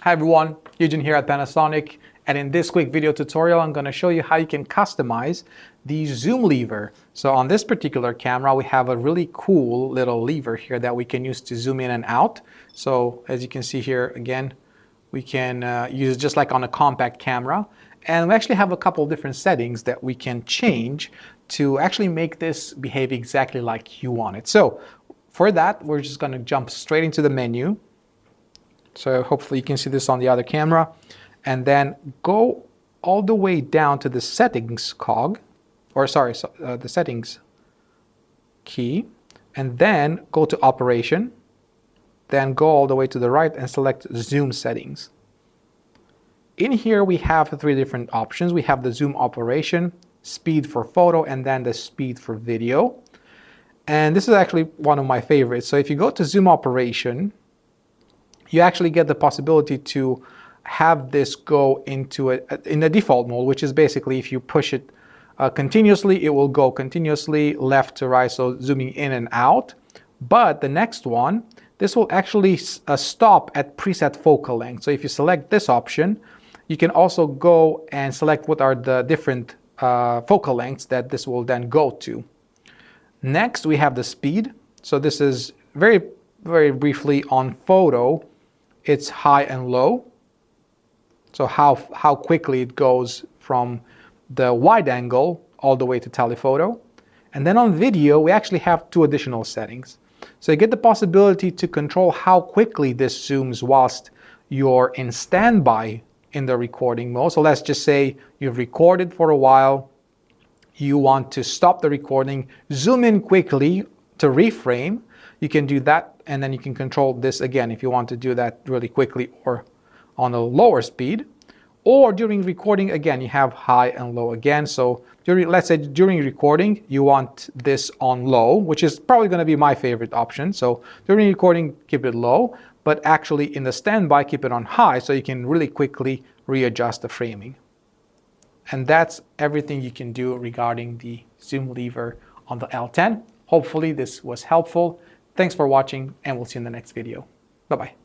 Hi everyone, Eugene here at Panasonic, and in this quick video tutorial I'm going to show you how you can customize the zoom lever. So on this particular camera we have a really cool little lever here that we can use to zoom in and out. So as you can see here again, we can use it just like on a compact camera, and we actually have a couple of different settings that we can change to actually make this behave exactly like you want it. So for that we're just going to jump straight into the menu. So hopefully you can see this on the other camera, and then go all the way down to the settings cog, or sorry, the settings key, and then go to operation, then go all the way to the right and select zoom settings. In here we have three different options. We have the zoom operation, speed for photo, and then the speed for video. And this is actually one of my favorites. So if you go to zoom operation, you actually get the possibility to have this go into in the default mode, which is basically if you push it continuously, it will go continuously left to right, so zooming in and out. But the next one, this will actually stop at preset focal length. So if you select this option, you can also go and select what are the different focal lengths that this will then go to. Next, we have the speed. So this is very briefly on photo. It's high and low, so how quickly it goes from the wide angle all the way to telephoto. And then on video we actually have two additional settings. So you get the possibility to control how quickly this zooms whilst you're in standby in the recording mode. So let's just say you've recorded for a while, you want to stop the recording, zoom in quickly to reframe. You can do that, and then you can control this again if you want to do that really quickly or on a lower speed. Or during recording, again, you have high and low again. So let's say during recording, you want this on low, which is probably going to be my favorite option. So during recording, keep it low, but actually in the standby, keep it on high so you can really quickly readjust the framing. And that's everything you can do regarding the zoom lever on the L10. Hopefully this was helpful. Thanks for watching, and we'll see you in the next video. Bye-bye.